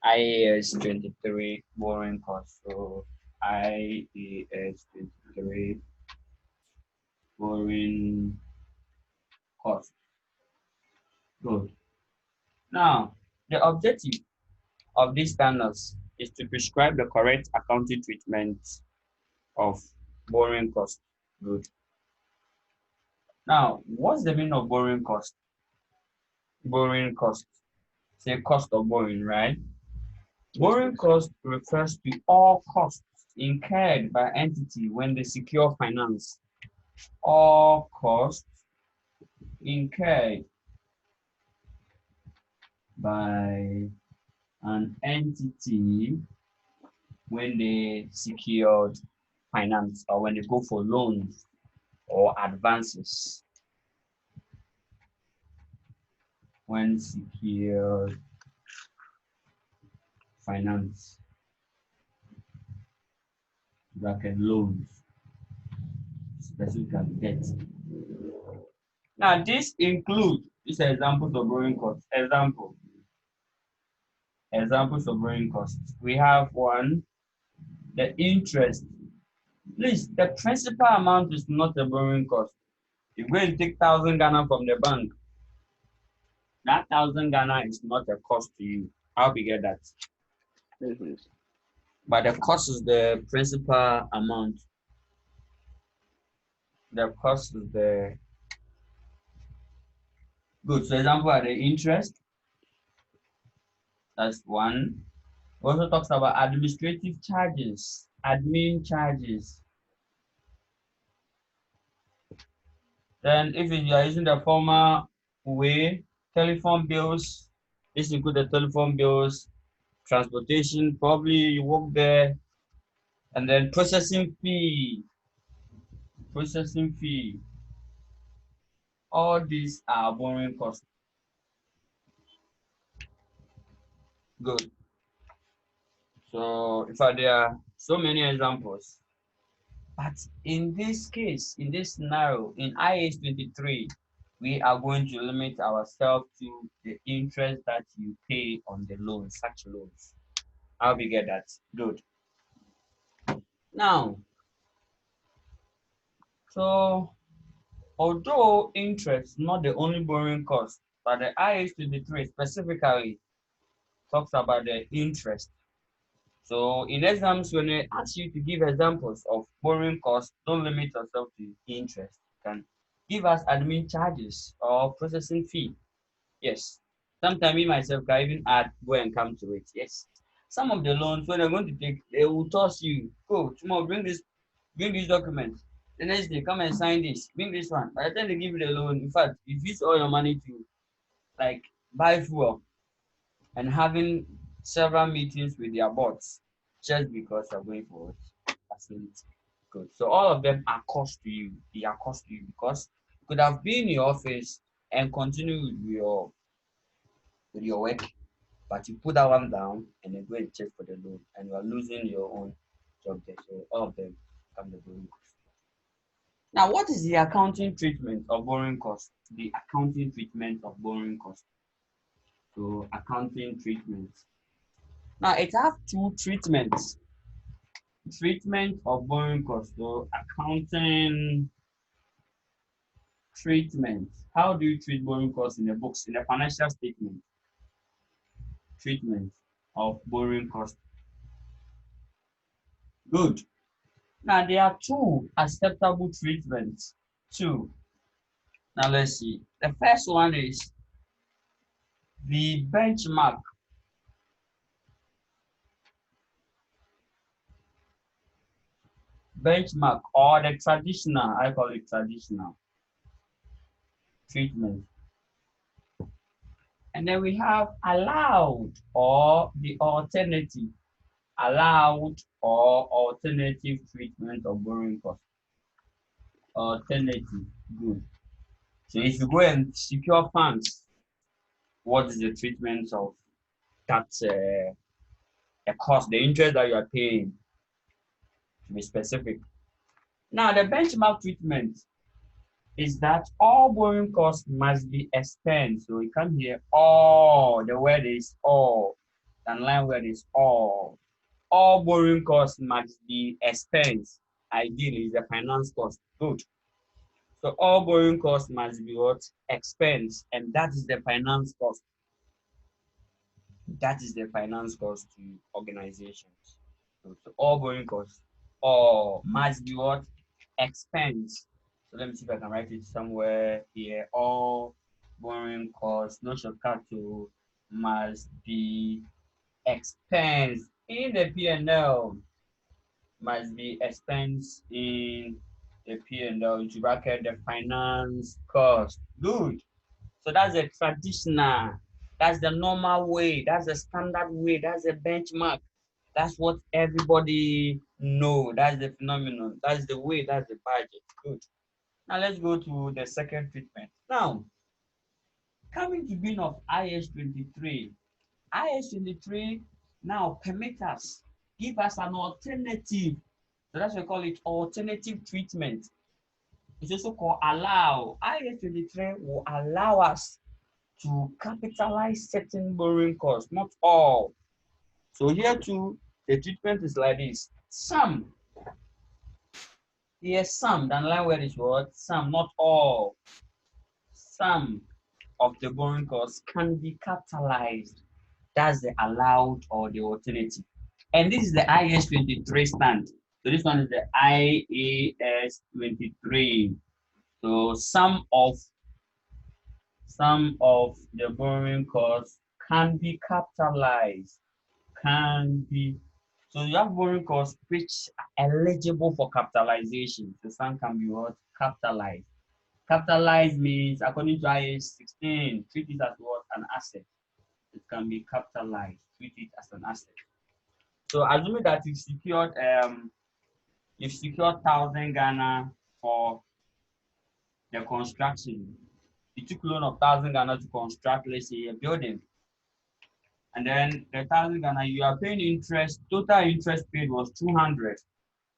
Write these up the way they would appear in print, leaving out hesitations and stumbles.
IAS 23 borrowing cost. So IAS 23 borrowing cost. Good. Now, the objective of these standards is to prescribe the correct accounting treatment of borrowing cost. Good. Now, what's the meaning of borrowing cost? Borrowing cost. Say cost of borrowing, right? Borrowing cost refers to all costs incurred by entity when they secure finance. All costs incurred by an entity when they secured finance or when they go for loans or advances. When secured finance, bracket loans, specific debt. Now, this includes these examples of borrowing costs. Examples of borrowing costs. We have one, the interest. Please, the principal amount is not a borrowing cost. If you go and take 1,000 Ghana from the bank, that 1,000 Ghana is not a cost to you. How we get that? But the cost is the principal amount. The cost is the good. So example are the interest. That's one. It also talks about administrative charges, admin charges. Then if you are using the former way, telephone bills, this includes the telephone bills, transportation, probably you work there, and then processing fee. All these are borrowing costs. Good. So there are so many examples. But in this case, in this scenario, in IAS 23, we are going to limit ourselves to the interest that you pay on the loans, such loans. How we get that? Good. Now, so although interest is not the only borrowing cost, but the IAS 23 specifically talks about the interest. So in exams, when they ask you to give examples of borrowing costs, don't limit yourself to interest. You can give us admin charges or processing fee. Yes. Sometimes me myself can even add go and come to it. Yes. Some of the loans when they're going to take, they will toss you. Go tomorrow, bring this document. The next day, come and sign this. Bring this one. By the time they give you the loan, in fact, you use all your money to like buy fuel and having several meetings with their boards just because you're going for facility. Good. So all of them are cost to you. They are cost to you because you could have been in your office and continue with your work, but you put that one down and then go and check for the loan, and you are losing your own job there. So all of them come the borrowing cost. Now, what is the accounting treatment of borrowing cost? The accounting treatment of borrowing cost. So accounting treatment. Now it has two treatments. Treatment of borrowing cost. So accounting treatment. How do you treat borrowing costs in the books, in the financial statement? Treatment of borrowing cost. Good. Now there are two acceptable treatments. Two. Now let's see. The first one is the benchmark. Benchmark or the traditional, I call it traditional treatment. And then we have allowed or the alternative. Allowed or alternative treatment of borrowing cost. Alternative, good. So if you go and secure funds, what is the treatment of that the cost, the interest that you are paying, to be specific. Now the benchmark treatment is that all borrowing costs must be expensed. So you come here, all, the word is all. The line word is all. All borrowing costs must be expense. Ideally, is the finance cost. Good. So all borrowing costs must be what? Expense. And that is the finance cost. That is the finance cost to organizations. So all borrowing costs or must be what? Expense. So let me see if I can write it somewhere here. All borrowing costs, no shortcut to must be expense in the P&L. Must be expense in the P&L into bracket the finance cost. Good. So that's the traditional, that's the normal way, that's the standard way, that's the benchmark. That's what everybody know. That's the phenomenon. That's the way, that's the budget. Good. Now let's go to the second treatment. Now, coming to being of IAS 23. IAS 23 now permit us, give us an alternative. So that's why we call it alternative treatment. It's also called allow. IAS 23 will allow us to capitalize certain borrowing costs, not all. So here too, the treatment is like this. Some, yes, some, the line word is what? Some, not all. Some of the borrowing costs can be capitalized. That's the allowed or the alternative. And this is the IAS 23 stand. So this one is the IAS 23. So some of the borrowing costs can be capitalized. Can be. So you have borrowing costs which are eligible for capitalization. So some can be what? Capitalized. Capitalized means according to IAS 16, treat it as what? An asset. It can be capitalized. Treat it as an asset. So assuming that you've secured 1,000 Ghana for the construction. You took loan of 1,000 Ghana to construct, let's say, a building. And then the 1,000 Ghana, you are paying interest, total interest paid was 200.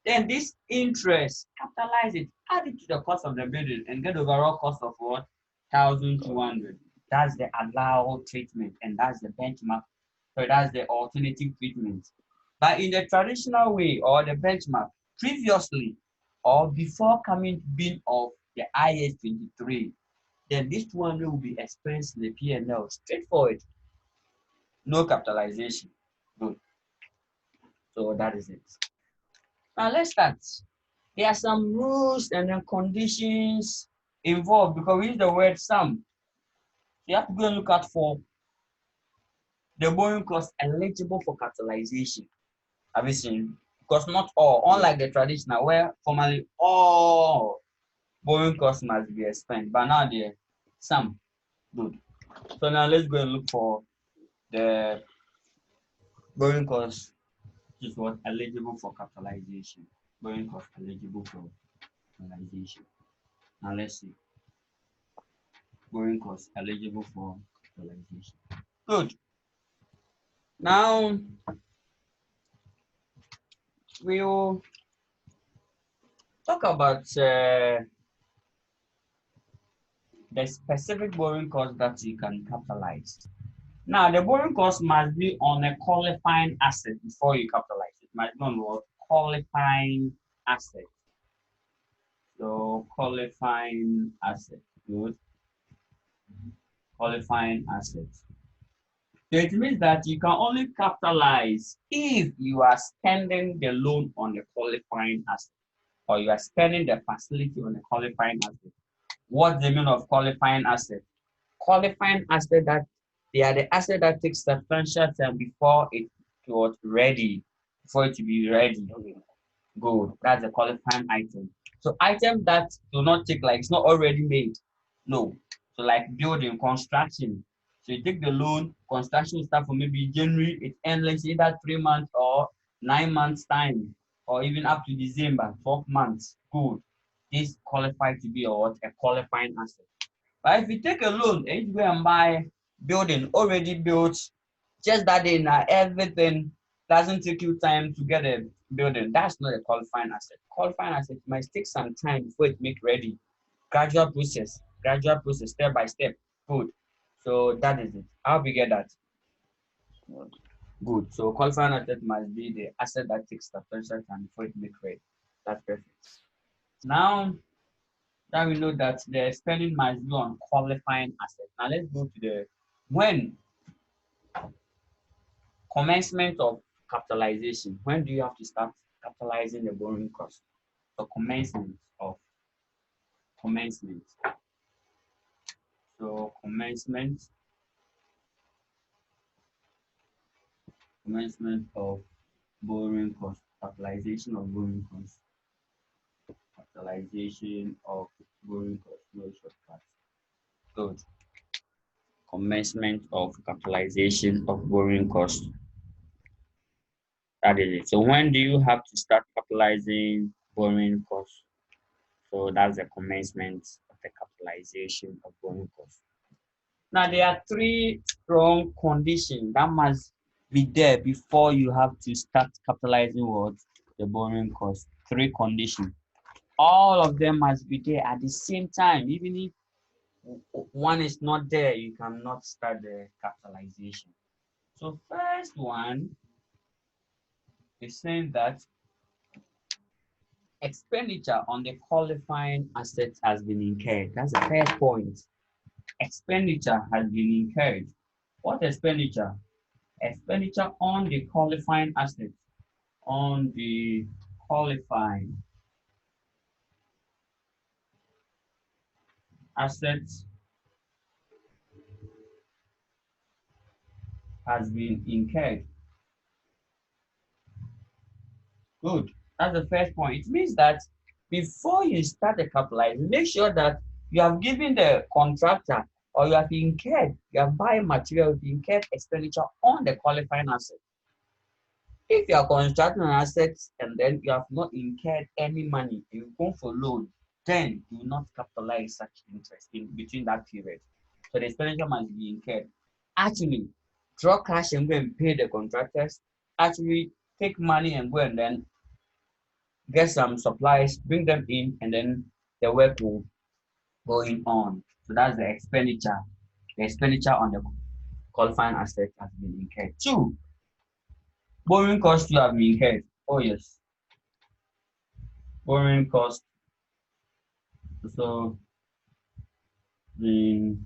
Then this interest, capitalize it, add it to the cost of the building and get overall cost of what? 1,200. That's the allowed treatment and that's the benchmark. So that's the alternative treatment. But in the traditional way or the benchmark, previously or before coming being of the IAS 23, then this 200 will be expensed in the P&L. Straightforward. No capitalization. Good. So that is it. Now let's start. There are some rules and then conditions involved because we use the word some. You have to go and look out for the borrowing cost eligible for capitalization. Have you seen? Because not all, unlike the traditional where formerly all borrowing costs must be expensed, but now there some. Good. So now let's go and look for the borrowing cost is what eligible for capitalization. Borrowing cost eligible for capitalization. Now let's see. Borrowing cost eligible for capitalization. Good. Now we'll talk about the specific borrowing cost that you can capitalize. Now the borrowing cost must be on a qualifying asset before you capitalize. It must be on what? Qualifying asset. So qualifying asset. Good. Qualifying asset. So it means that you can only capitalize if you are spending the loan on a qualifying asset or you are spending the facility on a qualifying asset. What's the meaning of qualifying asset? Qualifying asset that they are the asset that takes substantial time before it was ready, before it to be ready. Good. That's a qualifying item. So items that do not take like it's not already made. No. So like building, construction. So you take the loan, construction start from maybe January, it ends let's say either 3 months or 9 months time, or even up to December, 12 months. Good. This qualifies to be a qualifying asset. But if you take a loan and you go and buy building already built, just that in everything doesn't take you time to get a building, that's not a qualifying asset. Qualifying asset might take some time before it make ready. Gradual process, step by step. Good. So that is it. How we get that? Good. So qualifying asset must be the asset that takes substantial time before it makes credit. That's perfect. Now that we know that the spending must be on qualifying assets. Now let's go to the when commencement of capitalization. When do you have to start capitalizing the borrowing cost? So commencement. So commencement of borrowing cost, capitalization of borrowing cost, capitalization of borrowing cost, no shortcuts. Good. Commencement of capitalization of borrowing cost. That is it. So when do you have to start capitalizing borrowing cost? So that's the commencement of the capitalization of borrowing cost. Now there are three strong conditions that must be there before you have to start capitalizing what the borrowing cost. Three conditions. All of them must be there at the same time. Even if one is not there, you cannot start the capitalization. So first one is saying that expenditure on the qualifying assets has been incurred. That's the first point. Expenditure has been incurred. What expenditure? Expenditure on the qualifying assets. On the qualifying assets has been incurred. Good. That's the first point. It means that before you start the capitalizing, make sure that you have given the contractor or you have incurred, you have buying material, you incurred expenditure on the qualifying asset. If you are constructing an asset and then you have not incurred any money, you go for loan, then do not capitalize such interest in between that period. So the expenditure must be incurred. Actually, draw cash and go and pay the contractors. Actually, take money and go and then get some supplies, bring them in, and then the work will going on. So that's the expenditure. The expenditure on the qualifying asset has been incurred. Two, borrowing costs you have been incurred. Oh yes, borrowing cost so been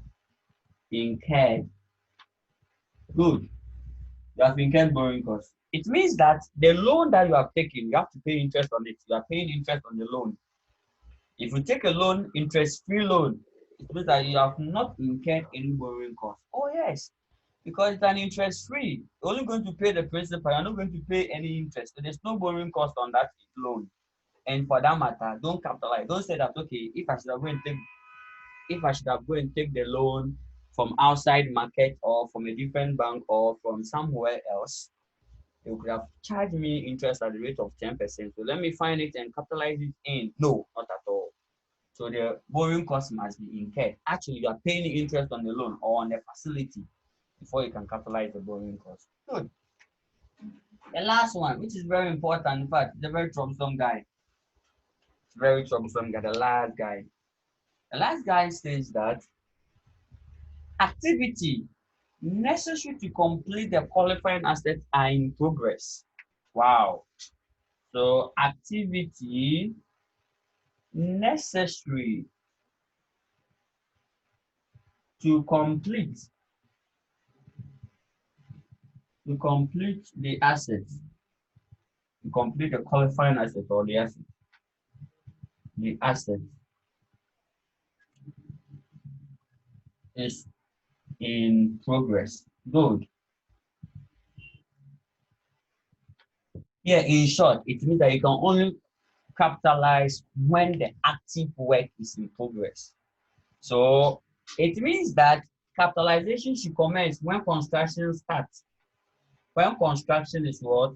incurred. Good. You have incurred borrowing costs. It means that the loan that you have taken, you have to pay interest on it. You are paying interest on the loan. If you take a loan, interest-free loan, it means that you have not incurred any borrowing cost. Oh yes, because it's an interest-free. You're only going to pay the principal. You're not going to pay any interest. So there's no borrowing cost on that loan. And for that matter, don't capitalize. Don't say that okay, if I should have go and take the loan from outside market or from a different bank or from somewhere else, they could have charged me interest at the rate of 10%. So let me find it and capitalize it in. No, not at all. So the borrowing cost must be incurred. Actually, you are paying interest on the loan or on the facility before you can capitalize the borrowing cost. Good. The last one, which is very important, in fact, the very troublesome guy. Very troublesome guy, the last guy. The last guy says that activity necessary to complete the qualifying assets are in progress. Wow. So activity necessary to complete the assets, to complete the qualifying asset or the asset is in progress. Good. Yeah, in short, it means that you can only capitalize when the active work is in progress. So it means that capitalization should commence when construction starts. When construction is what?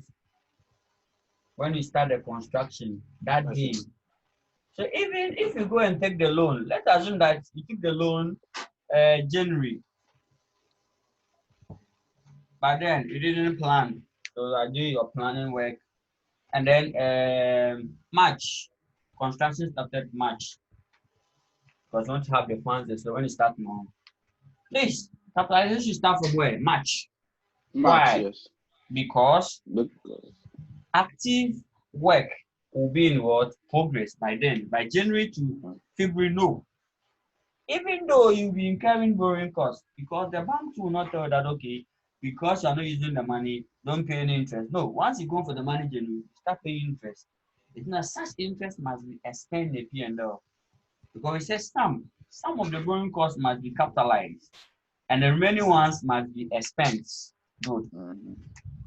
When you start the construction, that day. So even if you go and take the loan, let's assume that you took the loan January, but then you didn't plan. So I do your planning work. And then March, construction started March because you don't have the funds. So when you start now, please, capitalization should start from where? March. March, Why? yes. Because But active work will be in what? Progress by then. By January to February, no. Even though you'll be incurring borrowing costs, because the bank will not tell that, okay, because you're not using the money, don't pay any interest. No, once you go for the money, you start paying interest. It's not such interest must be expend the P&L. Because it says some of the borrowing costs must be capitalized and the remaining ones must be expensed. Good.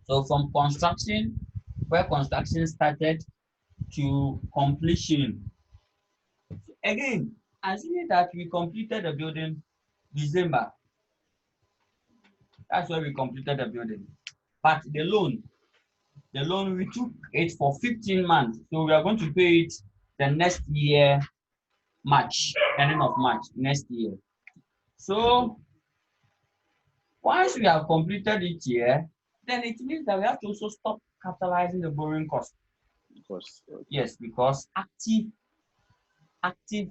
So from construction, where construction started to completion. Again, assuming that we completed the building December, that's where we completed the building. But the loan we took it for 15 months. So we are going to pay it the next year, March, ending of March next year. So once we have completed it here, then it means that we have to also stop capitalizing the borrowing cost. because Yes, because active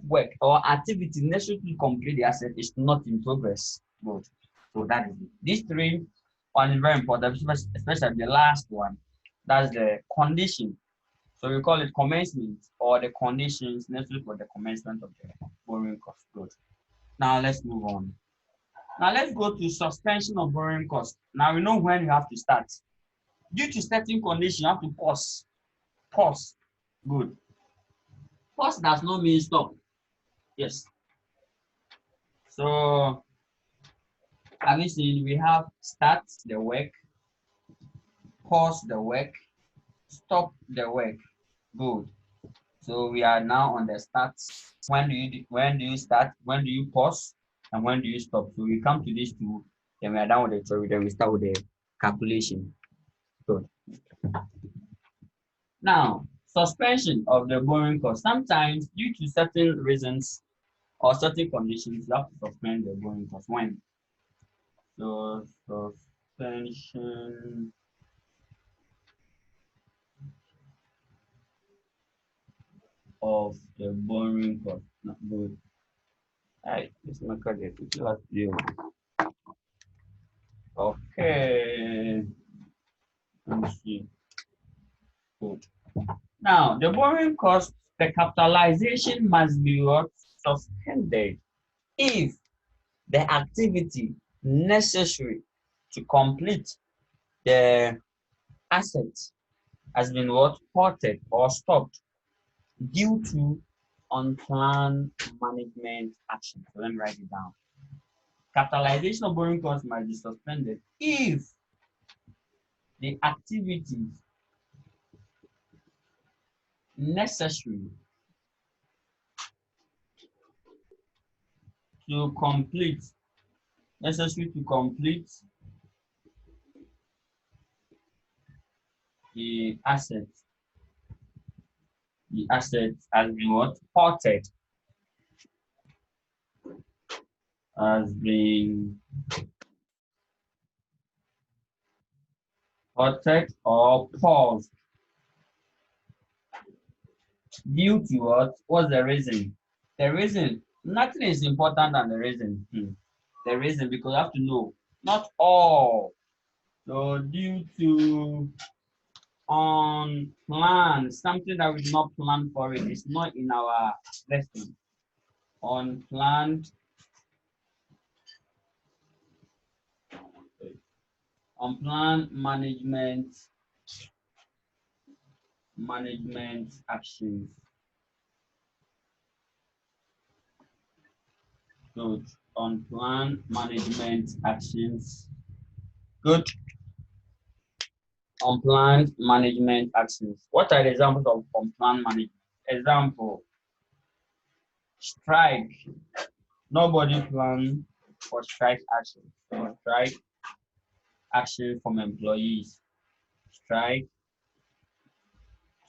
work or activity necessary to complete the asset is not in progress. Good. So that is it. These three one is very important, especially the last one. That's the condition. So we call it commencement or the conditions necessary for the commencement of the borrowing cost. Good. Now let's move on. Now let's go to suspension of borrowing cost. Now we know when you have to start. Due to certain conditions, you have to pause. Pause. Good. Pause does not mean stop. Yes. So have you seen we have start the work, pause the work, stop the work. Good. So we are now on the start. When do you start? When do you pause? And when do you stop? So we come to these two, then we are done with the theory, then we start with the calculation. Good. Now, suspension of the borrowing cost. Sometimes due to certain reasons or certain conditions, you have to suspend the borrowing cost. When? So suspension of the borrowing cost. Not good. Alright, let's look at it. Let's do. Okay. Let me see. Good. Now, the borrowing cost, the capitalization must be what? Suspended if the activity necessary to complete the asset has been what? Halted or stopped due to unplanned management action. So let me write it down. Capitalization of borrowing costs must be suspended if the activities necessary to complete necessary to complete the asset has been what? Halted, has been halted or paused due to what? What's the reason? The reason, nothing is important than the reason. The reason, because you have to know, not all. So due to unplanned, something that we did not plan for it, it's not in our lesson. Unplanned, unplanned management actions. Good. Unplanned management actions. Good. Unplanned management actions. What are the examples of unplanned management? Example, strike. Nobody planned for strike action. So strike action from employees. Strike.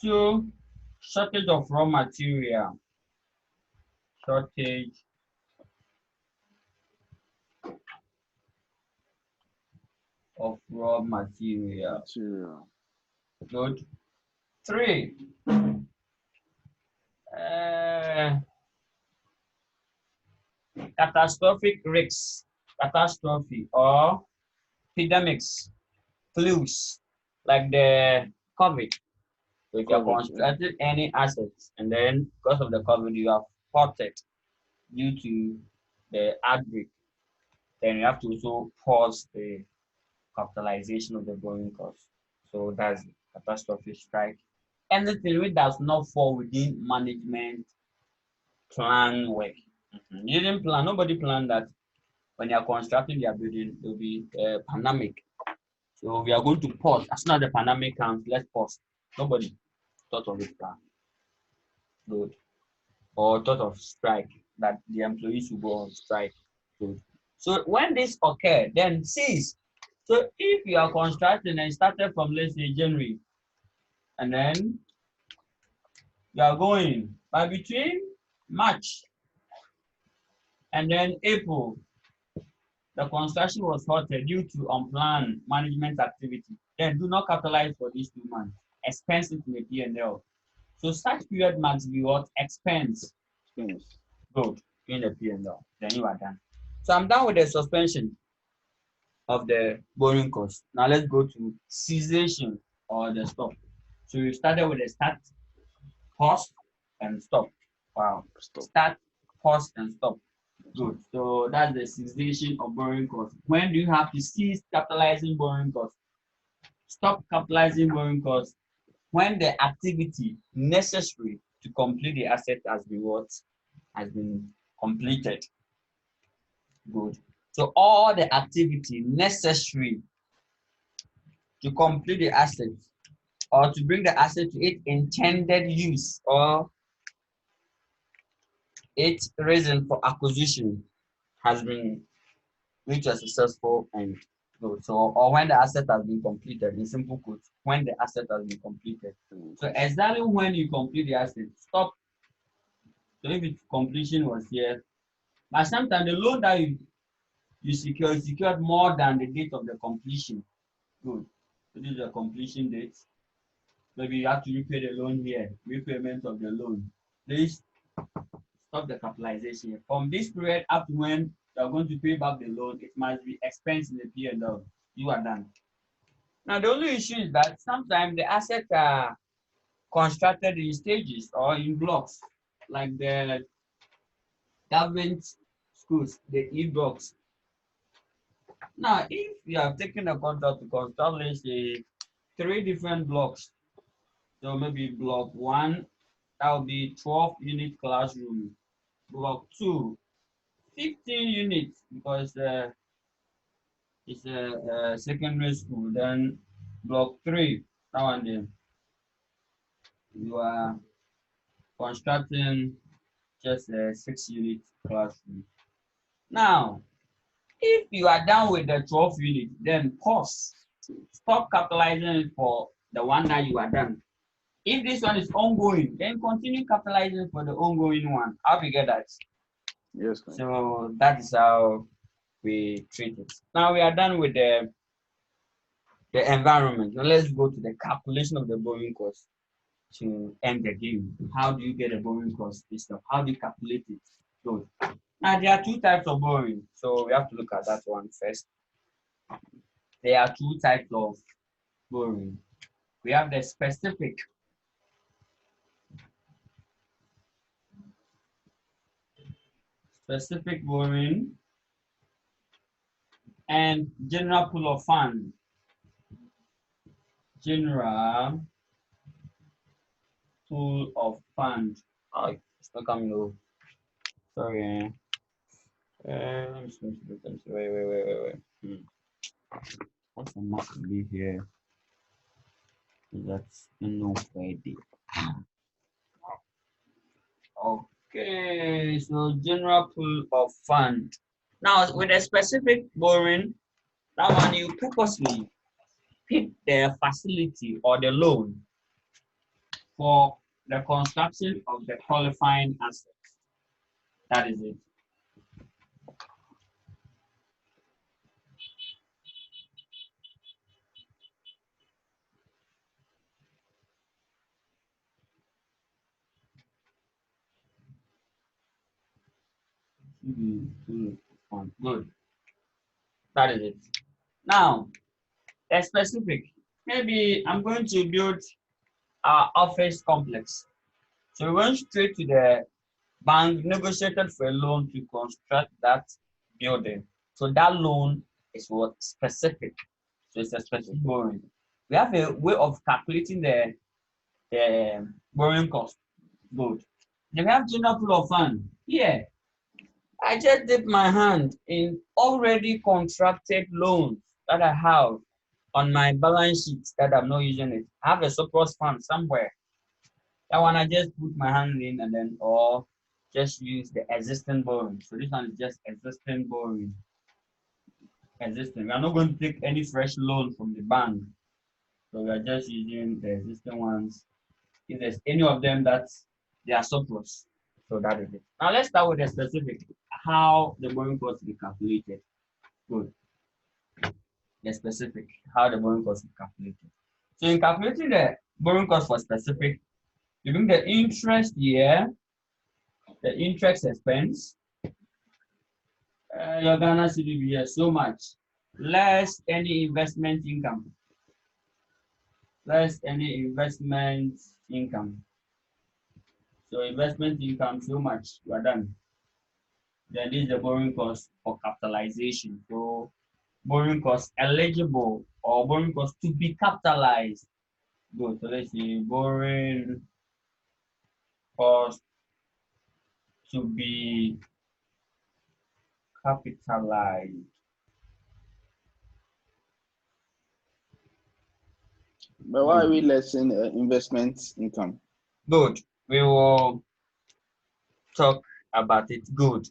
Two, shortage of raw material. Shortage of raw material. Good. Three, uh, catastrophic risks, catastrophe or epidemics, flus. like the COVID. So if you are COVID, yeah. constructing any assets and then because of the COVID you have halted due to the outbreak, then you have to also pause the capitalization of the borrowing cost. So that's catastrophe strike. Anything which does not fall within management plan work. You didn't plan, nobody planned that when you are constructing their building, there will be a pandemic. So we are going to pause. As soon as the pandemic comes, let's pause. Nobody thought of it plan. Good. Or thought of strike, that the employees will go on strike. Good. So when this occurred, then cease. So if you are constructing and started from let's say January, and then you are going by between March and then April, the construction was halted due to unplanned management activity. Then do not capitalize for these 2 months. Expense it in the P&L. So such period must be what? Expense. Yes. Good. In the P&L. Then you are done. So I'm done with the suspension of the borrowing cost. Now let's go to cessation or the stop. So we started with the start, pause, and stop. Wow. Stop. Start, pause, and stop. Good. So that's the cessation of borrowing cost. When do you have to cease capitalizing borrowing cost? Stop capitalizing borrowing cost when the activity necessary to complete the asset has been what? Has been completed. Good. So all the activity necessary to complete the asset or to bring the asset to its intended use or its reason for acquisition has been reached a successful end. Good. So, or when the asset has been completed, in simple quotes, when the asset has been completed. So, exactly when you complete the asset, stop. So, if its completion was here, but sometimes the loan that you secured more than the date of the completion. Good. So, this is the completion date. Maybe you have to repay the loan here, repayment of the loan. Please stop the capitalization. From this period up to when you are going to pay back the loan, it must be expense in the P&L. You are done. Now, the only issue is that sometimes the assets are constructed in stages or in blocks, like the government schools, the e-blocks. Now, if you have taken a contract to construct, let's say, 3 different blocks, so maybe block 1, that will be 12-unit classroom. Block 2, 15 units, because it's a secondary school. Then block 3, that one there, you are constructing just a 6-unit classroom. Now, if you are done with the 12 unit, then pause. Stop capitalizing it for the one that you are done. If this one is ongoing, then continue capitalizing for the ongoing one. How do you get that? Yes, man. So that is how we treat it. Now we are done with the environment. Now let's go to the calculation of the borrowing cost to end the game. How do you get a borrowing cost? This stuff. How do you calculate it? So now there are 2 types of borrowing. So we have to look at that one first. There are 2 types of borrowing. We have the specific borrowing and general pool of funds. General pool of funds. Oh, it's not coming over. Sorry. Let me see. Wait. What's the mark to be here? That's no idea. Okay, so general pool of fund. Now with a specific borrowing, that one you purposely pick the facility or the loan for the construction of the qualifying assets. That is it. Good. That is it. Now, a specific. Maybe I'm going to build our office complex. So we went straight to the bank, negotiated for a loan to construct that building. So that loan is what specific. So it's a specific Specific. borrowing. We have a way of calculating the borrowing cost. Good. Then we have general pool of fund. Yeah, I just dip my hand in already contracted loans that I have on my balance sheet that I'm not using it. I have a surplus fund somewhere. That one I just put my hand in and then or just use the existing borrowing. So this one is just existing borrowing. Existing. We are not going to take any fresh loan from the bank. So we are just using the existing ones. If there's any of them that they are surplus. So that is it. Now let's start with the specific. How the borrowing cost will be calculated. Good. The specific. How the borrowing cost will be calculated. So in calculating the borrowing cost for specific, you bring the interest here, the interest expense, your Ghana CDB here so much, less any investment income, less any investment income. So investment income so much, you are done. Then this is the borrowing cost for capitalization. So borrowing cost eligible or borrowing cost to be capitalized. Good. So let's see borrowing cost to be capitalized. But why are we Good. less in investment income? Good. We will talk about it. Good.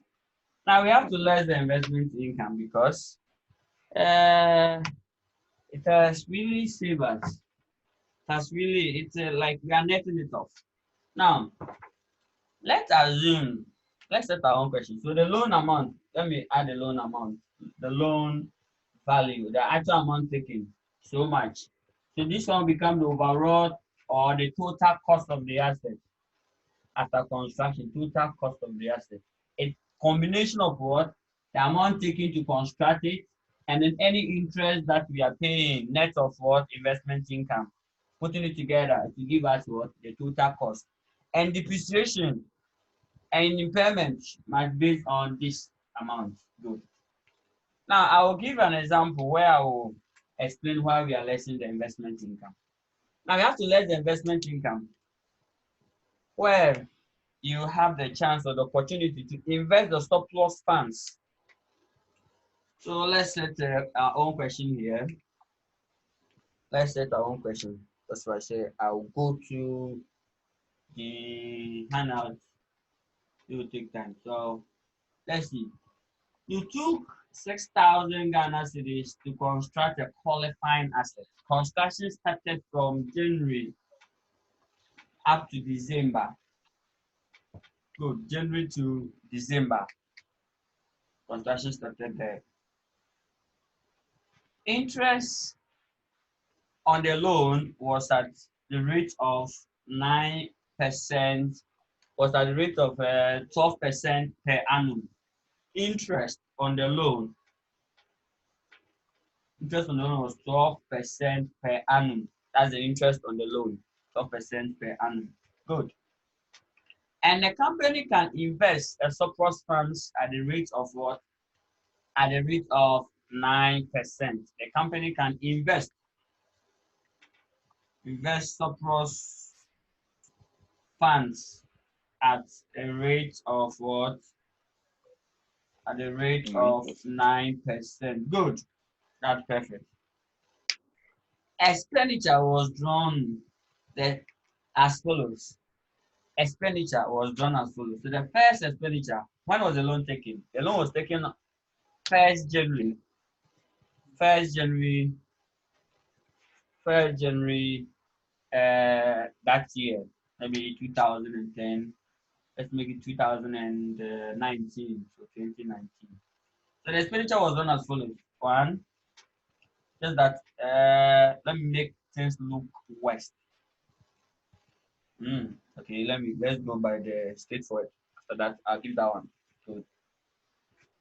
Now we have to less the investment income because uh, it has really saved us. It has really, it's like we are netting it off. Now, let's assume, let's set our own question. So the loan amount, let me add the loan amount, the loan value, the actual amount taken, so much. So this one become the overall or the total cost of the asset after construction, total cost of the asset. A combination of what? The amount taken to construct it, and then any interest that we are paying, net of what? Investment income. Putting it together to give us what? The total cost. And depreciation and impairment must be based on this amount. Good. Now, I will give an example where I will explain why we are lessing the investment income. Now, we have to less the investment income where you have the chance or the opportunity to invest the surplus funds. So let's set our own question here. Let's set our own question. That's why I say I'll go to the handout. It will take time. So let's see. You took 6,000 Ghana cedis to construct a qualifying asset. Construction started from January up to December. Good. January to December. Construction started there. Interest on the loan was at the rate of 9%, was at the rate of 12% per annum. Interest on the loan, interest on the loan was 12% per annum. That's the interest on the loan, 12% per annum. Good. And the company can invest a surplus funds at the rate of what? At the rate of 9%. The company can invest surplus funds at a rate of what? At the rate of 9%. 9%. Good. That's perfect. Expenditure was drawn the, as follows. Expenditure was drawn as follows. So the first expenditure, when was the loan taken? The loan was taken 1st January, 1st January, 1st January that year, maybe 2010. Let's make it 2019, so 2019. So the expenditure was done as follows. One, just that let me make things look worse. Okay, let's go by the straightforward. After that, I'll give that one. Good.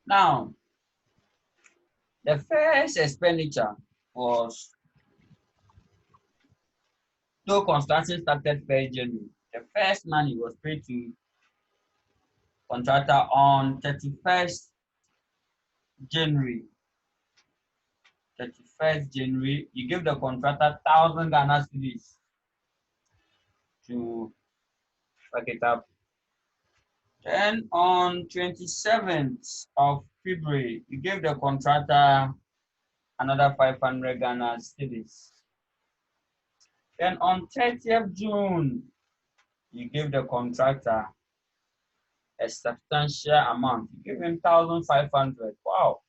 Now, the first expenditure was Though construction started 1st January, the first money was paid to contractor on 31st January. 31st January, you give the contractor 1,000 Ghana cedis to back it up. Then on 27th of February, you give the contractor another 500 Ghana cedis. Then on 30th June, you give the contractor a substantial amount. You give him 1,500. Wow,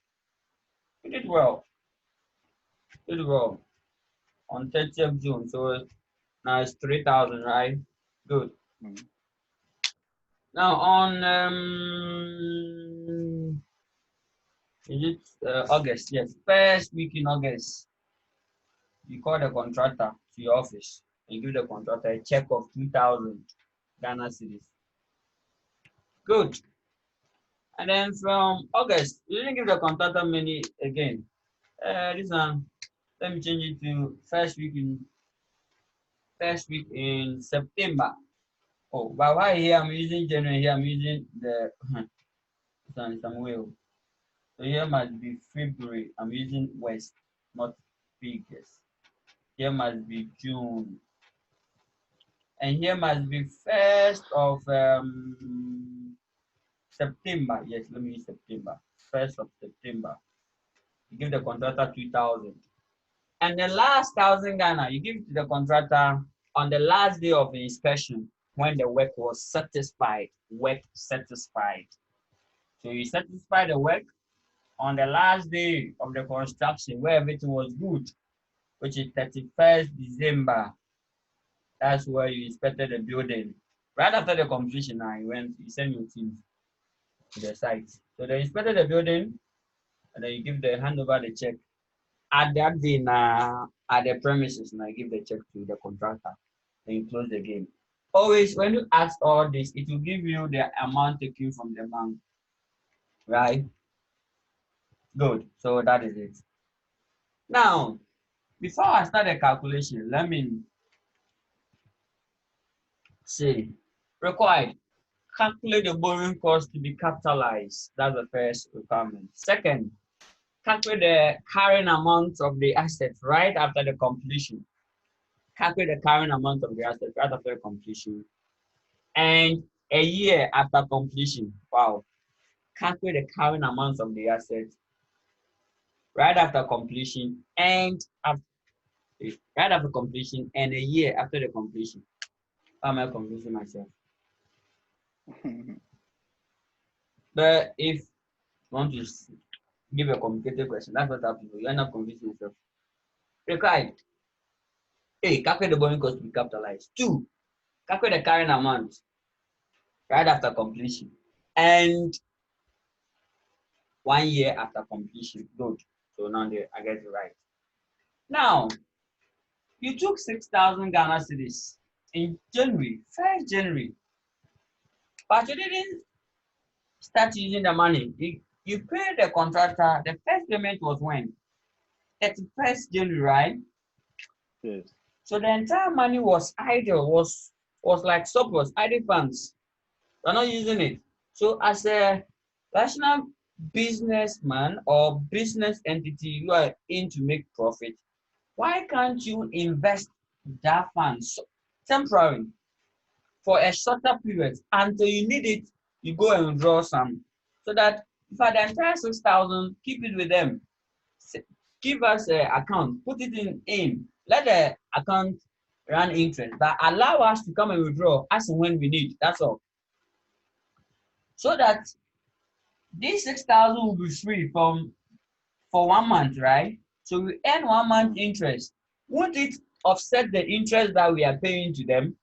you did well. You did well. On 30th June, so now it's 3,000, right? Good. Mm. Now on is it August? Yes, first week in August, you call the contractor to your office and give the contractor a check of 2,000 Ghana cedis. Good. And then from August, you didn't give the contractor money again. This one, let me change it to first week in September. Oh, but why here I'm using January? Here I'm using the this one is some way. So here must be February. I'm using West, not biggest. Here must be June. And here must be 1st of September. Yes, let me use September. 1st of September. You give the contractor 2,000. And the last 1,000 Ghana, you give to the contractor on the last day of the inspection when the work was satisfied. Work satisfied. So you satisfy the work on the last day of the construction where everything was good, which is 31st December. That's where you inspected the building. Right after the completion, now you send your team to the site. So they inspected the building and then you give the hand over the check. At that day, at the premises, now you give the check to the contractor. Then you close the game. Always, when you ask all this, it will give you the amount taken from the bank, right? Good. So that is it. Now, before I start the calculation, let me say required. Calculate the borrowing cost to be capitalized. That's the first requirement. Second, calculate the carrying amount of the assets right after the completion. Calculate the carrying amount of the assets right after the completion. And a year after completion. Wow. Calculate the carrying amount of the assets right after completion and after, right after completion and a year after the completion. How am I confusing myself? But if you want to give a complicated question, that's what happens. You end up confusing yourself. Required. A, calculate the borrowing cost to be capitalized. Two, calculate the carrying amount right after completion. And 1 year after completion. Good. So now I get it right. Now, you took 6,000 Ghana cedis in January, 1st January, but you didn't start using the money. You paid the contractor. The first payment was when? 31st January, right? Yes. So the entire money was idle, was like surplus, idle funds. We're not using it. So as a rational businessman or business entity, you are in to make profit. Why can't you invest that funds temporarily for a shorter period until you need it? You go and withdraw some, so that if at the entire 6,000, keep it with them. Give us an account, put it in, let the account run interest, but allow us to come and withdraw as and when we need. That's all. So that this 6,000 will be free for 1 month, right? So we earn 1 month interest. Won't it offset the interest that we are paying to them?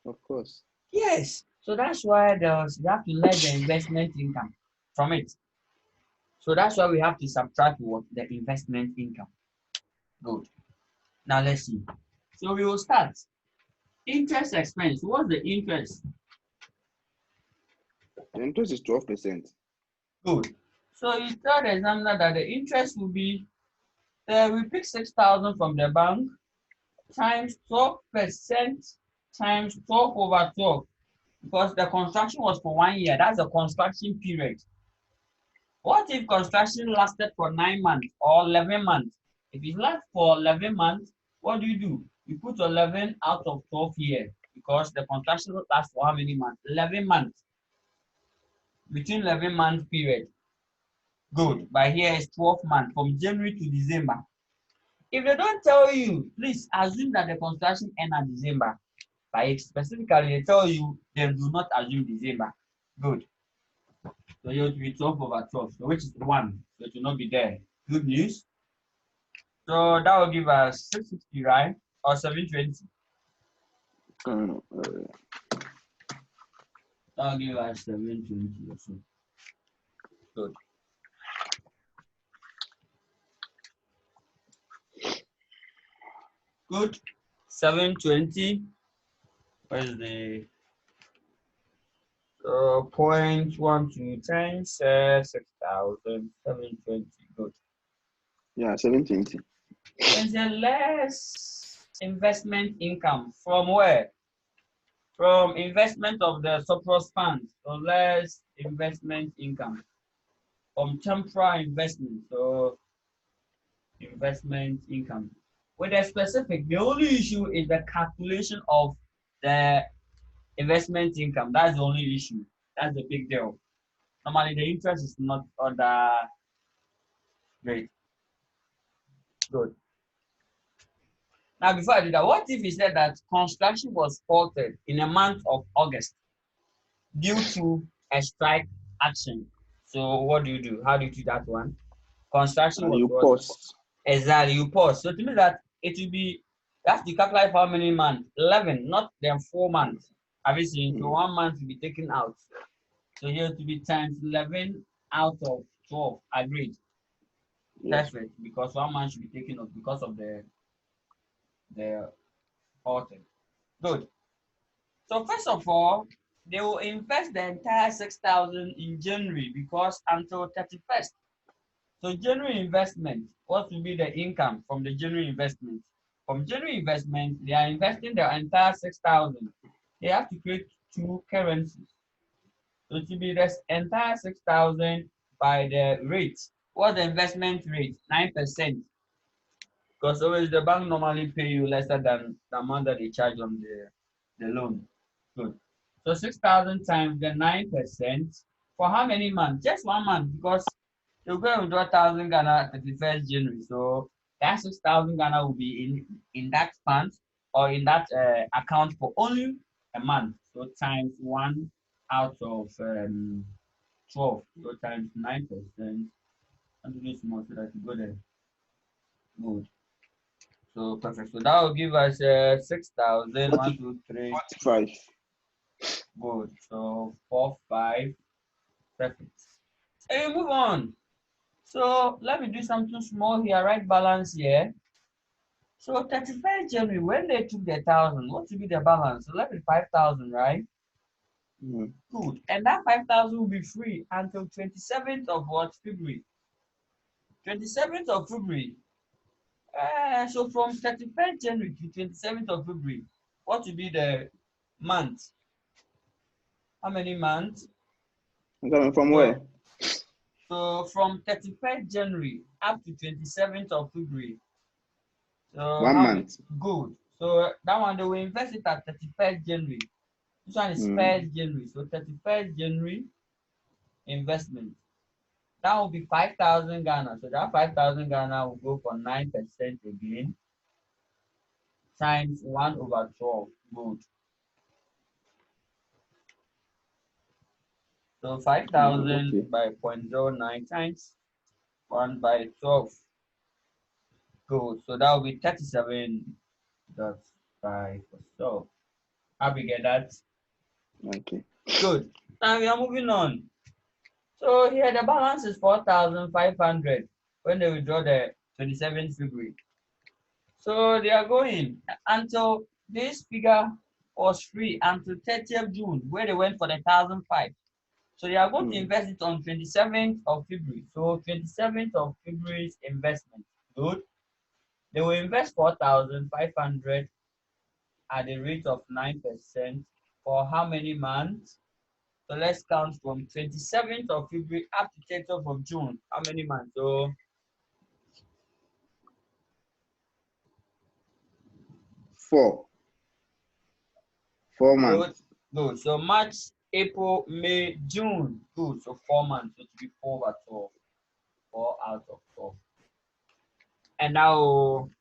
Of course. Yes. So that's why you have to let the investment income from it. So that's why we have to subtract what the investment income. Good. Now let's see. So we will start. Interest expense. What's the interest? The interest is 12%. Good. So you tell the examiner that the interest will be, we pick 6,000 from the bank times 12% times 12 over 12 because the construction was for 1 year. That's the construction period. What if construction lasted for 9 months or 11 months? If it lasts for 11 months, what do? You put 11 out of 12 years because the construction lasts for how many months? 11 months. Between 11 month period. Good. By here is 12 months from January to December. If they don't tell you, please assume that the construction ends at December. But if specifically they tell you, then do not assume December. Good. So you have to be 12 over 12, so which is 1. So it will not be there. Good news. So that will give us 650, right? Or 720. That will give us 720 or so. Good. Good. 720. Where's the 0.12 times 6,720. Good. Yeah, 720. There's a less investment income from where? From investment of the surplus funds. So less investment income from temporary investment. So investment income. With a specific, the only issue is the calculation of the investment income. That's the only issue. That's the big deal. Normally, the interest is not on the rate. Good. Now, before I do that, what if he said that construction was halted in a month of August due to a strike action? So, what do? How do you do that one? Construction was You what? pause. Exactly, you pause. So, to me, that it will be, you have to calculate for how many months? 11, not then 4 months. Have you seen? So, 1 month will be taken out. So, here to be times 11 out of 12. Agreed. Yes. Perfect. Because 1 month should be taken off because of the halting. Good. So first of all, they will invest the entire 6,000 in January because until 31st. So January investment, what will be the income from the January investment? From January investment, they are investing their entire 6,000. They have to create two currencies. So it will be the entire 6,000 by the rate. What's the investment rate? 9%. Because always the bank normally pay you lesser than the amount that they charge on the loan. Good. So 6,000 times the 9% for how many months? Just 1 month because you're going to withdraw 1,000 Ghana 31st January. So that 6,000 Ghana will be in that fund or in that account for only a month. So times 1 out of 12. So times 9%. And do this more so that you go there. Good. So perfect. So that will give us 6,000. 1, 40, 2, 3. 45. Good. So 4, 5. Perfect. Hey, move on. So let me do something small here. Right balance here. So 31st January, when they took the 1,000, what will be the balance? So let me 5,000, right? Good. And that 5,000 will be free until 27th of what? February. 27th of February. So from 31st January to 27th of February, what will be the month? How many months? From So, where? so from 31st January up to 27th of February. So 1 month. good. So that one they will invest it at 31st January. This one is 1st January. So 31st January investment. That will be 5,000 Ghana. So that 5,000 Ghana will go for 9% again times 1 over 12. Good. So 5,000 Okay. by 0.09 times 1 by 12. Good. So that will be 37.5. So how we get that? Okay. Good. Now we are moving on. So here the balance is 4,500 when they withdraw the 27th February. So they are going until this figure was free until 30th June where they went for the 1,005. So they are going to invest it on 27th of February. So 27th of February's investment. Good. They will invest 4,500 at the rate of 9% for how many months? So let's count from 27th of February up to 30th of June. How many months? So 4 good, months. good. So March, April, May, June. Good. So 4 months. So it will be 4/12. 4 out of 12. And now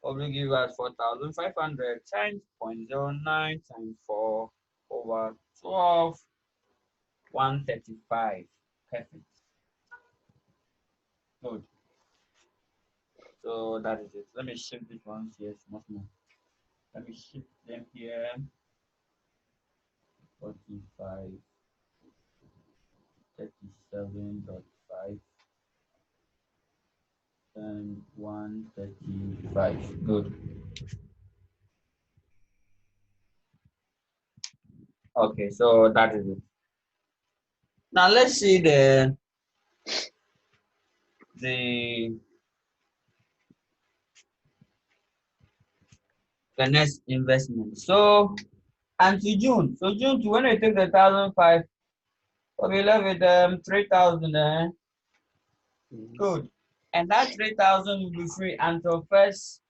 probably give us 4,500 times 0.09 times 4/12. 135. Perfect. Good. So that is it. Let me shift this one here much more. Let me shift them here. 45, 37.5, and 135. Good. Okay, so that is it. Now let's see the the next investment. So until June. So June to when I take the 1,005, so we left with 3,000. Good. And that 3,000 will be free until 1st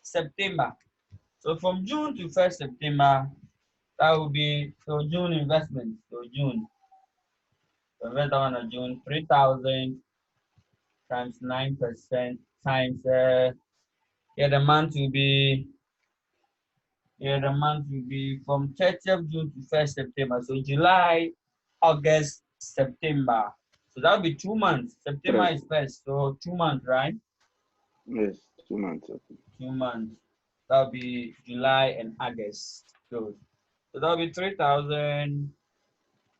September. So from June to 1st September, that will be so June investment. So June. So invest that one on June, 3,000 times 9% times yeah, the month will be from 30th June to 1st September. So July, August, September. So that'll be 2 months. September Three. is first, so 2 months, right? Yes, 2 months. Okay. 2 months. That'll be July and August. Good. So that'll be 3,000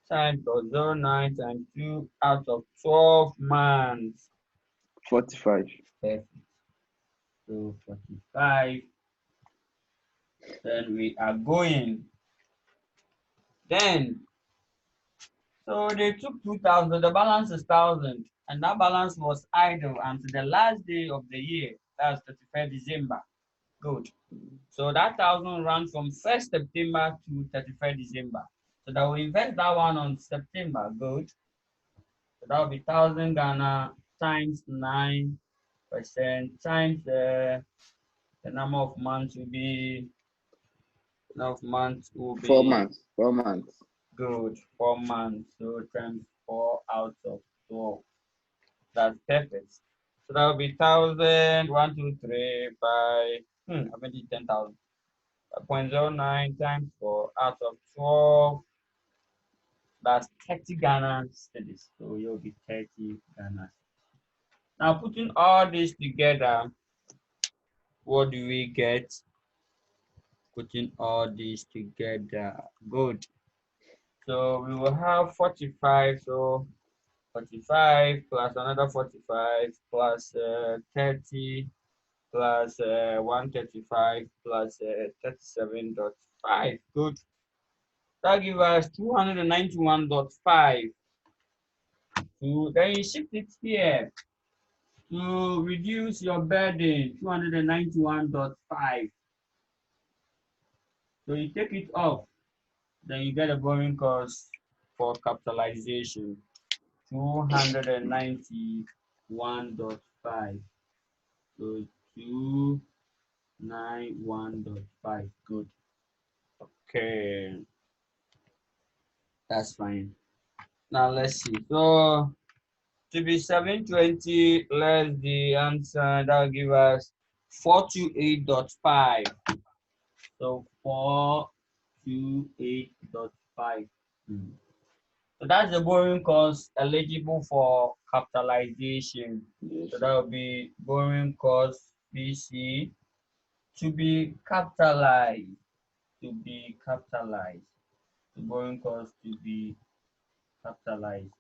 times 0.09 times 2 out of 12 months. 45. Perfect. So 45. Then we are going. Then, so they took 2,000, the balance is 1,000, and that balance was idle until the last day of the year. That's 31st December. Good. So that 1,000 runs from 1st September to 31st December. So that we invest that one on September. Good. So that will be 1,000 Ghana times 9% times the number of months will be, 4 months. 4 months. good, 4 months. So times 4 out of 12. That's perfect. So that will be 1,000, 1, 2, 3 by, I made 10,000. 0.09 times 4 out of 12. That's 30 Ghana cedis. So you'll be 30 Ghana. Now putting all this together, what do we get? Putting all this together. Good. So we will have 45. So 45 plus another 45 plus 30 plus 135 plus 37.5. Good. That gives us 291.5. So then you shift it here to reduce your burden, 291.5. So you take it off, then you get a borrowing cost for capitalization, 291.5. So 291.5. Good. Okay, that's fine. Now let's see. So to be 720 less the answer, that'll give us 428.5. So 428.5. So that's the borrowing cost eligible for capitalization. So Yes. that will be borrowing cost BC to be capitalized. To be capitalized. The borrowing cost to be capitalized.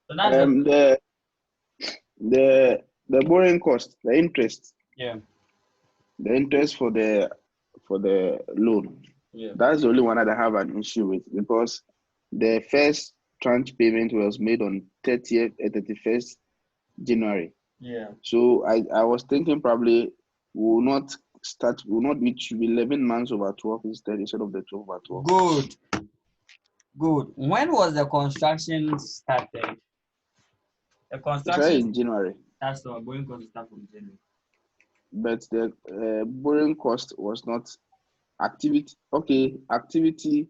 So that's the The the the borrowing cost, yeah. the interest for the loan. Yeah. That's the only one that I have an issue with because the first tranche payment was made on 31st January. Yeah. So I was thinking probably will not start, will not be, should be 11 months over 12 instead of the 12 over 12. Good. Good. When was the construction started? The It started in construction, January, that's the borrowing cost start from January. but the borrowing cost was not activity. Okay, activity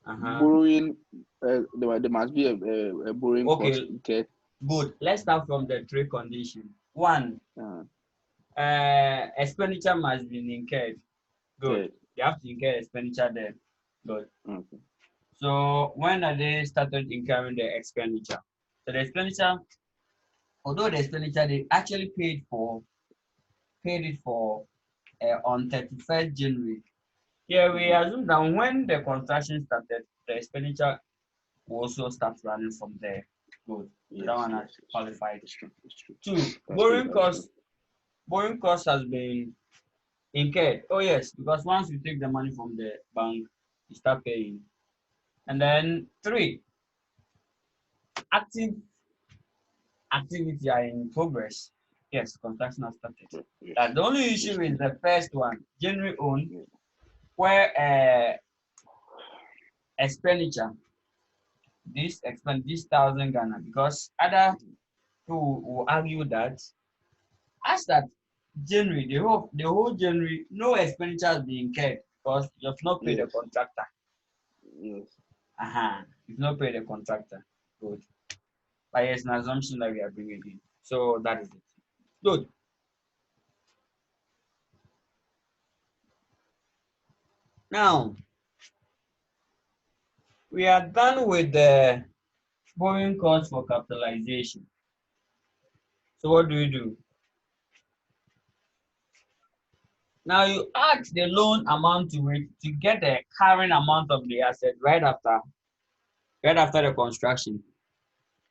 borrowing. There must be a borrowing cost. Okay, Okay. good. Let's start from the three conditions. One, Uh, expenditure must be incurred. Good. okay. You have to incur expenditure there. Good. Okay. So when are they started incurring the expenditure? So the expenditure, although the expenditure they actually paid it for on 31st January. Yeah, we assume that when the construction started, the expenditure will also start running from there. Good. So that Yes. one has Yes. It's true. qualified. It's true. It's true. Two, That's true. That's true. borrowing cost has been incurred. Oh yes, because once you take the money from the bank, you start paying. And then three, active activity are in progress. Yes, construction has started. Yes. That the only Yes. issue is the first one, January own, Yes. where expenditure, this 1,000 Ghana, because other people will argue that as that January, the whole January, no expenditure has been incurred because you have not paid the Yes. contractor. Yes. You've not paid the contractor. Good. But it's an assumption that we are bringing in. So that is it. Good. Now, we are done with the borrowing cost for capitalization. So what do we do? Now you add the loan amount to it to get the current amount of the asset right after the construction.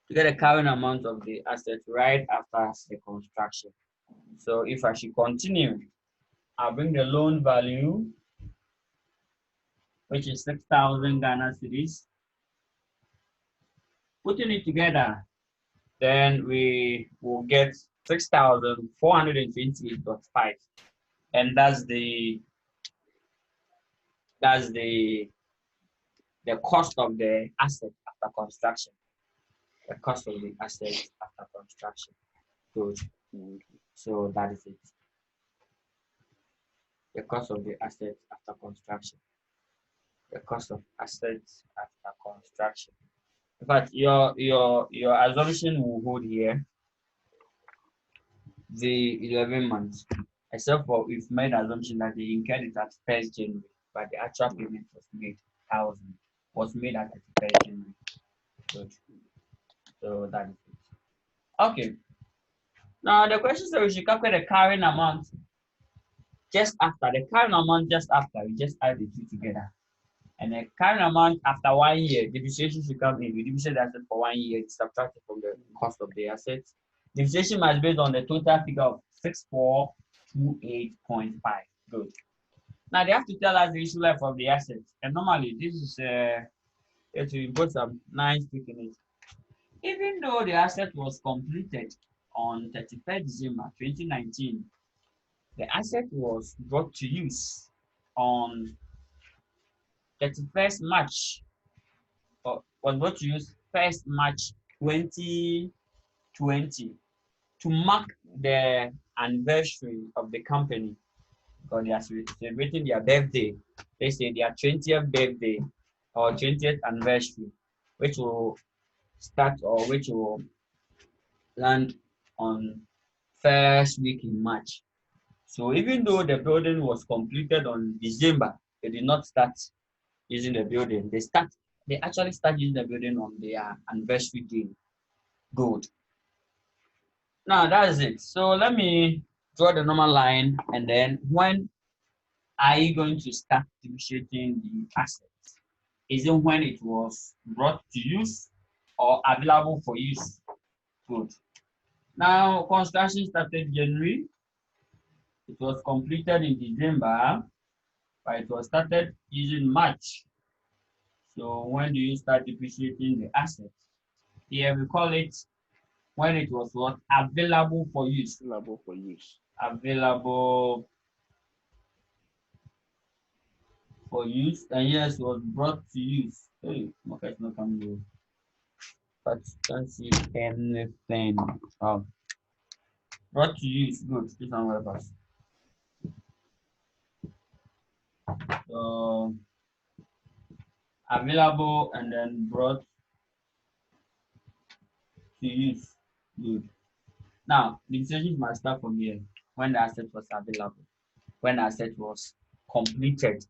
To get the current amount of the asset right after the construction. So if I should continue, I'll bring the loan value, which is 6,000 Ghana cedis. Putting it together, then we will get 6,428.5. And that's the cost of the asset after construction. The cost of the asset after construction. Good. Mm. So that is it. The cost of the asset after construction. The cost of assets after construction. In fact, your assumption will hold here the 11 months, except for we've made assumption that they incurred it at 1st January, but the actual payment was made at 1st January. Good. So that is it. Okay. Now the question is we should calculate the carrying amount just after we just add the two together. And the current amount after 1 year, depreciation should come in. We depreciate the asset for 1 year, it's subtracted from the cost of the assets. Depreciation must be based on the total figure of 6,428.5. Good. Now they have to tell us the useful life of the assets. And normally this is to put some nice stick in it. Even though the asset was completed on 31st December 2019, the asset was brought to use on 31st March was brought to use 1st March 2020 to mark the anniversary of the company because they are celebrating their birthday. They say their 20th birthday or 20th anniversary, which will start or which will land on first week in March. So even though the building was completed on December, they did not start using the building. They actually start using the building on their anniversary day. Good. Now that's it. So let me draw the normal line and then when are you going to start depreciating the assets? Is it when it was brought to use or available for use? Good. Now construction started January. It was completed in December, but it was started using March. So when do you start depreciating the assets? Here we call it when it was what available for use. Available for use. available for use, and yes, was brought to use. Hey, market not coming here, but can't see anything. Oh, brought to use. Good. This one will pass. So available and then brought to use. Good. Now the decision must start from here. When the asset was available, when the asset was completed.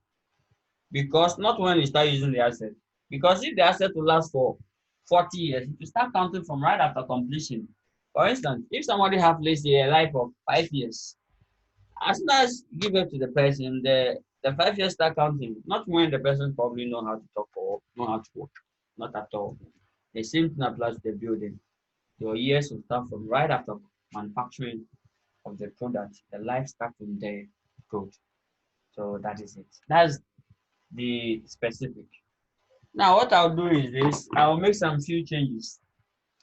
Because not when you start using the asset. Because if the asset will last for 40 years, you start counting from right after completion. For instance, if somebody have let's say a life of 5 years, as soon as you give it to the person, the 5 years start counting. Not when the person probably know how to talk or know how to work. Not at all. The same thing applies to the building. Your years will start from right after manufacturing of the product. The life starts from there. Good. So that is it. That's the specific. Now, what I'll do is this: I'll make some few changes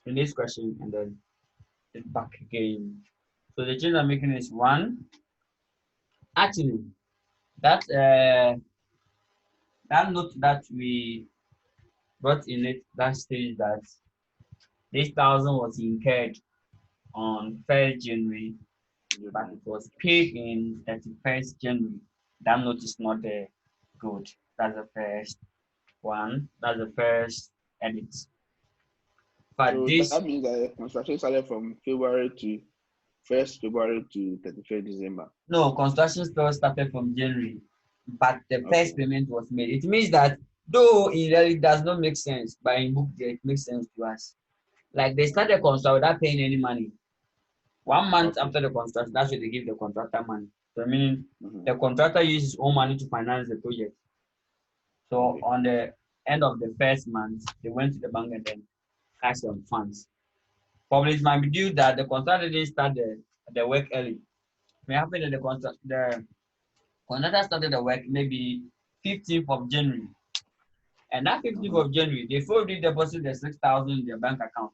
in this question and then it's back again. So the change I'm making is one. Actually, that that note that we brought in it that stage that this thousand was incurred on 1st January, but it was paid in 31st January. That note is not there. Good. That's the first one. That's the first edit. But So that this means that construction started from February to 1st February to 31st December. no, construction still started from January, but the first Okay. payment was made. It means that though in reality it does not make sense, but in book there it makes sense to us. Like they started construction without paying any money. 1 month Okay. after the construction, that's when they give the contractor money. So meaning Mm-hmm. the contractor uses his own money to finance the project. So Okay. on the end of the first month, they went to the bank and then cashed some funds. Probably it might be due that the contractor didn't start the work early. It may happen that the contractor started the work maybe 15th of January. And that 15th Mm-hmm. of January, they already deposit the 6,000 in their bank account.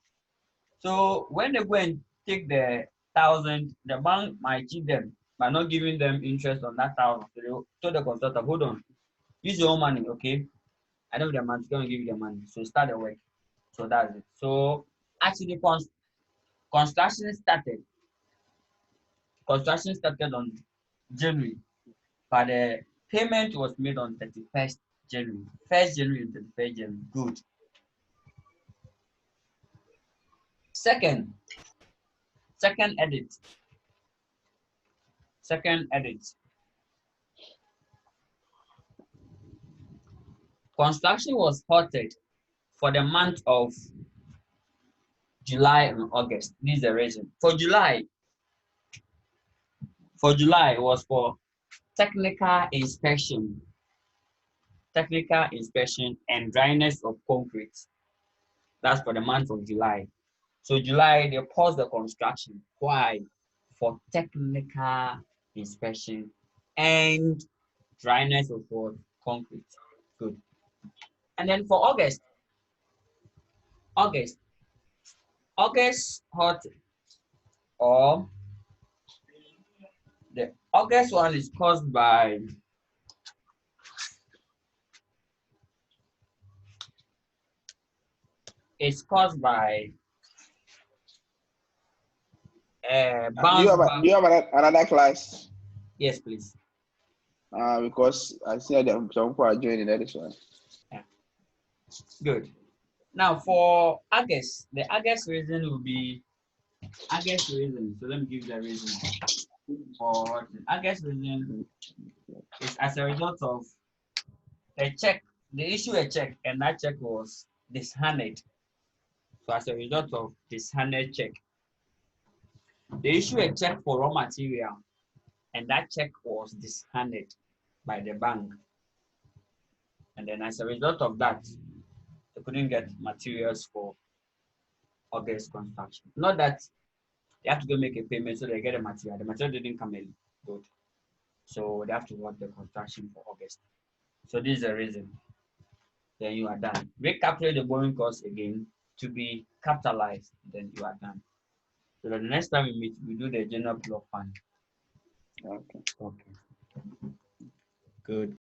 So when they go and take the thousand, the bank might cheat them by not giving them interest on that thousand. So they told the contractor, hold on, use your own money, okay? I don't have the money, going to give you the money. So start the work. So that's it. So actually, construction started. Construction started on January, but the payment was made on 31st January. 1st January and 31st January. Good. Second, second edit. Second edit. Construction was halted for the month of July and August. This is the reason. For July was for technical inspection, technical inspection and dryness of concrete. That's for the month of July. So July they paused the construction. Why? For technical inspection and dryness of what? Concrete. Good. And then for August, August hot or the August one is caused by it's caused by bounce back. Do you have another class? Yes, please. Because I see that some people are joining this one. Yeah, good. Now for August, the August reason will be August reason. So let me give the reason for August reason is as a result of the check. They issue a check and that check was dishonored. So as a result of dishonored check, they issue a check for raw material and that check was dishonored by the bank. And then as a result of that, they couldn't get materials for August construction. Not that they have to go make a payment so they get a material. The material didn't come in good. So they have to work the construction for August. So this is the reason. Then you are done. Recalculate the borrowing cost again to be capitalized. Then you are done. So the next time we meet, we do the general pool of fund. Okay. Okay. Good.